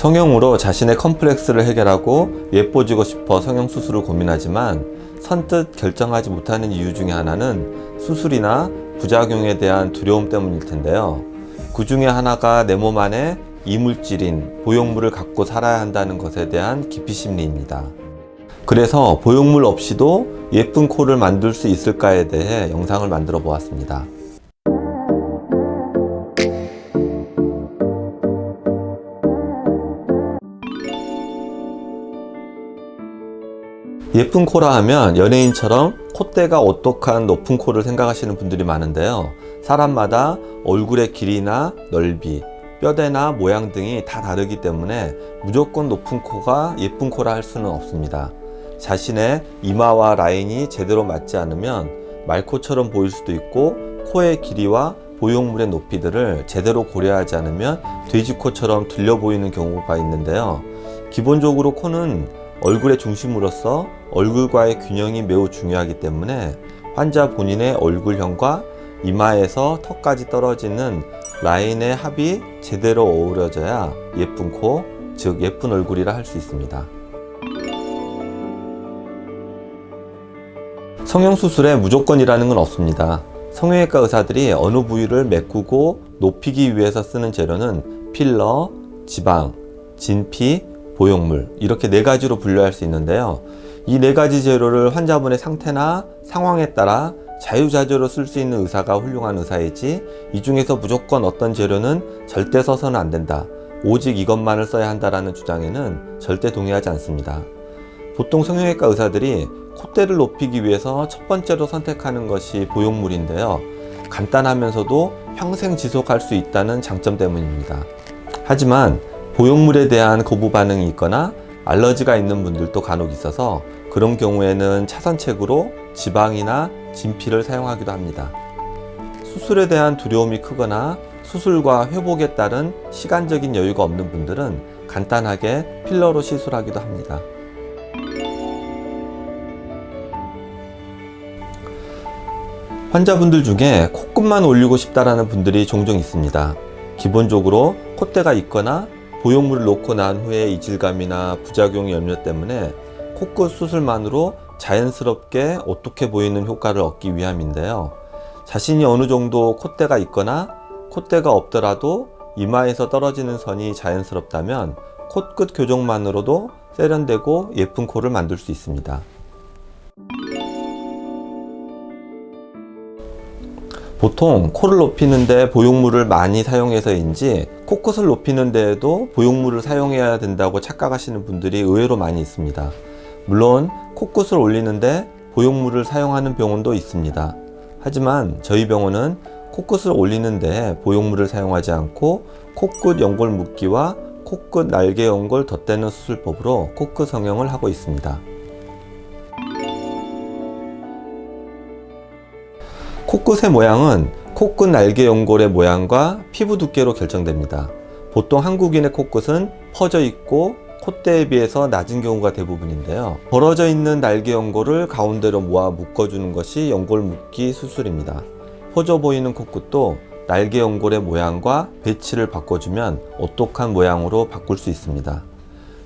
성형으로 자신의 컴플렉스를 해결하고 예뻐지고 싶어 성형수술을 고민하지만 선뜻 결정하지 못하는 이유 중에 하나는 수술이나 부작용에 대한 두려움 때문일 텐데요. 그 중에 하나가 내 몸 안에 이물질인 보형물을 갖고 살아야 한다는 것에 대한 기피심리입니다. 그래서 보형물 없이도 예쁜 코를 만들 수 있을까에 대해 영상을 만들어 보았습니다. 예쁜 코라 하면 연예인처럼 콧대가 오똑한 높은 코를 생각하시는 분들이 많은데요. 사람마다 얼굴의 길이나 넓이, 뼈대나 모양 등이 다 다르기 때문에 무조건 높은 코가 예쁜 코라 할 수는 없습니다. 자신의 이마와 라인이 제대로 맞지 않으면 말코처럼 보일 수도 있고, 코의 길이와 보형물의 높이들을 제대로 고려하지 않으면 돼지코처럼 들려 보이는 경우가 있는데요. 기본적으로 코는 얼굴의 중심으로서 얼굴과의 균형이 매우 중요하기 때문에 환자 본인의 얼굴형과 이마에서 턱까지 떨어지는 라인의 합이 제대로 어우러져야 예쁜 코, 즉 예쁜 얼굴이라 할 수 있습니다. 성형수술에 무조건이라는 건 없습니다. 성형외과 의사들이 어느 부위를 메꾸고 높이기 위해서 쓰는 재료는 필러, 지방, 진피, 보형물, 이렇게 네 가지로 분류할 수 있는데요. 이 네 가지 재료를 환자분의 상태나 상황에 따라 자유자재로 쓸 수 있는 의사가 훌륭한 의사이지, 이 중에서 무조건 어떤 재료는 절대 써서는 안 된다, 오직 이것만을 써야 한다라는 주장에는 절대 동의하지 않습니다. 보통 성형외과 의사들이 콧대를 높이기 위해서 첫 번째로 선택하는 것이 보형물인데요. 간단하면서도 평생 지속할 수 있다는 장점 때문입니다. 하지만 보형물에 대한 거부 반응이 있거나 알러지가 있는 분들도 간혹 있어서 그런 경우에는 차선책으로 지방이나 진피를 사용하기도 합니다. 수술에 대한 두려움이 크거나 수술과 회복에 따른 시간적인 여유가 없는 분들은 간단하게 필러로 시술하기도 합니다. 환자분들 중에 코끝만 올리고 싶다라는 분들이 종종 있습니다. 기본적으로 콧대가 있거나 보형물을 놓고 난 후에 이질감이나 부작용 염려 때문에 코끝 수술만으로 자연스럽게 오똑해 보이는 효과를 얻기 위함인데요. 자신이 어느 정도 콧대가 있거나 콧대가 없더라도 이마에서 떨어지는 선이 자연스럽다면 코끝 교정만으로도 세련되고 예쁜 코를 만들 수 있습니다. 보통 코를 높이는데 보형물을 많이 사용해서인지 코끝을 높이는 데에도 보형물을 사용해야 된다고 착각하시는 분들이 의외로 많이 있습니다. 물론 코끝을 올리는데 보형물을 사용하는 병원도 있습니다. 하지만 저희 병원은 코끝을 올리는데 보형물을 사용하지 않고 코끝 연골 묶기와 코끝 날개 연골 덧대는 수술법으로 코끝 성형을 하고 있습니다. 코끝의 모양은 코끝 날개 연골의 모양과 피부 두께로 결정됩니다. 보통 한국인의 코끝은 퍼져 있고 콧대에 비해서 낮은 경우가 대부분인데요. 벌어져 있는 날개 연골을 가운데로 모아 묶어주는 것이 연골 묶기 수술입니다. 퍼져 보이는 코끝도 날개 연골의 모양과 배치를 바꿔주면 오똑한 모양으로 바꿀 수 있습니다.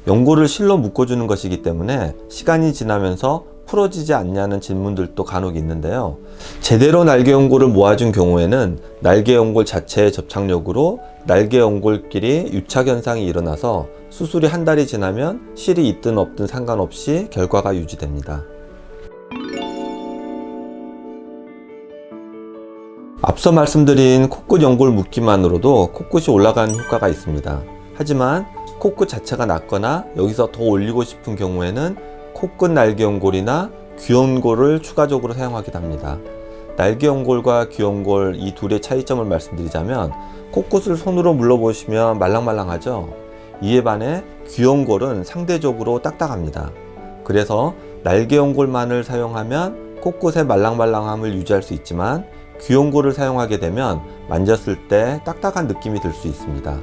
연골을 실로 묶어주는 것이기 때문에 시간이 지나면서 풀어지지 않냐는 질문들도 간혹 있는데요. 제대로 날개 연골을 모아준 경우에는 날개 연골 자체의 접착력으로 날개 연골끼리 유착 현상이 일어나서 수술이 한 달이 지나면 실이 있든 없든 상관없이 결과가 유지됩니다. 앞서 말씀드린 코끝 연골 묶기만으로도 코끝이 올라가는 효과가 있습니다. 하지만 코끝 자체가 낮거나 여기서 더 올리고 싶은 경우에는 코끝 날개 연골이나 귀연골을 추가적으로 사용하기도 합니다. 날개 연골과 귀연골 이 둘의 차이점을 말씀드리자면, 코끝을 손으로 물러보시면 말랑말랑하죠. 이에 반해 귀연골은 상대적으로 딱딱합니다. 그래서 날개 연골만을 사용하면 코끝의 말랑말랑함을 유지할 수 있지만, 귀연골을 사용하게 되면 만졌을 때 딱딱한 느낌이 들 수 있습니다.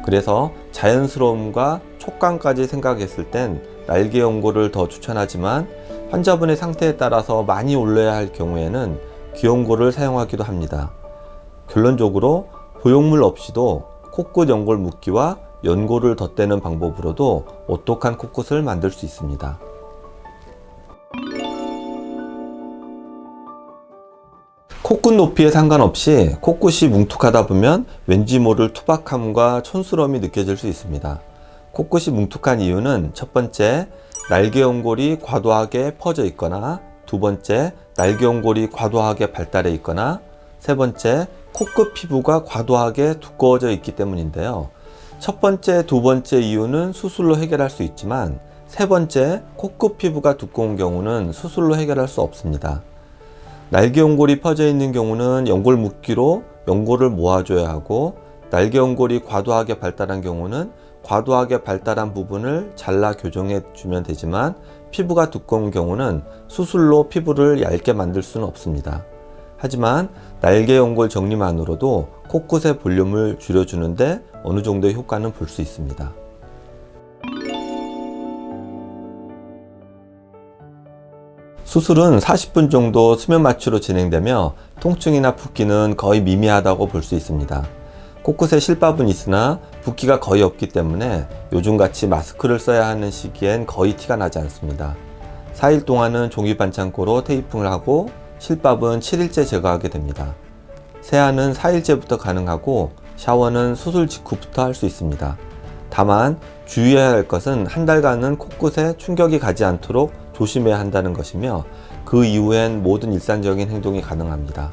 그래서 자연스러움과 촉감까지 생각했을 땐 날개 연골을 더 추천하지만, 환자분의 상태에 따라서 많이 올려야 할 경우에는 귀연골을 사용하기도 합니다. 결론적으로 보형물 없이도 코끝 연골 묶기와 연고를 덧대는 방법으로도 오똑한 코끝을 만들 수 있습니다. 코끝 높이에 상관없이 코끝이 뭉툭하다 보면 왠지 모를 투박함과 촌스러움이 느껴질 수 있습니다. 코끝이 뭉툭한 이유는 첫 번째, 날개 연골이 과도하게 퍼져 있거나, 두 번째, 날개 연골이 과도하게 발달해 있거나, 세 번째, 코끝 피부가 과도하게 두꺼워져 있기 때문인데요. 첫 번째, 두 번째 이유는 수술로 해결할 수 있지만, 세 번째, 코끝 피부가 두꺼운 경우는 수술로 해결할 수 없습니다. 날개 연골이 퍼져 있는 경우는 연골 묶기로 연골을 모아줘야 하고, 날개 연골이 과도하게 발달한 경우는 과도하게 발달한 부분을 잘라 교정해 주면 되지만, 피부가 두꺼운 경우는 수술로 피부를 얇게 만들 수는 없습니다. 하지만 날개 연골 정리만으로도 코끝의 볼륨을 줄여주는데 어느 정도의 효과는 볼 수 있습니다. 수술은 40분 정도 수면 마취로 진행되며 통증이나 붓기는 거의 미미하다고 볼 수 있습니다. 코끝에 실밥은 있으나 붓기가 거의 없기 때문에 요즘같이 마스크를 써야 하는 시기엔 거의 티가 나지 않습니다. 4일 동안은 종이 반창고로 테이핑을 하고 실밥은 7일째 제거하게 됩니다. 세안은 4일째부터 가능하고 샤워는 수술 직후부터 할 수 있습니다. 다만 주의해야 할 것은 한 달간은 코끝에 충격이 가지 않도록 조심해야 한다는 것이며, 그 이후엔 모든 일상적인 행동이 가능합니다.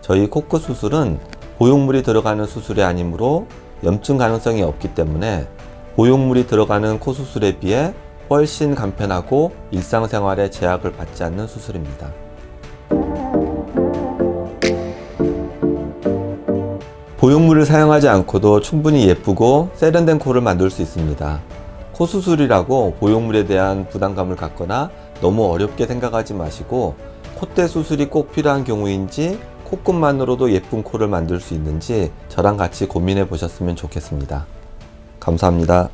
저희 코끝 수술은 보형물이 들어가는 수술이 아니므로 염증 가능성이 없기 때문에 보형물이 들어가는 코 수술에 비해 훨씬 간편하고 일상생활에 제약을 받지 않는 수술입니다. 보형물을 사용하지 않고도 충분히 예쁘고 세련된 코를 만들 수 있습니다. 코 수술이라고 보형물에 대한 부담감을 갖거나 너무 어렵게 생각하지 마시고, 콧대 수술이 꼭 필요한 경우인지 코끝만으로도 예쁜 코를 만들 수 있는지 저랑 같이 고민해 보셨으면 좋겠습니다. 감사합니다.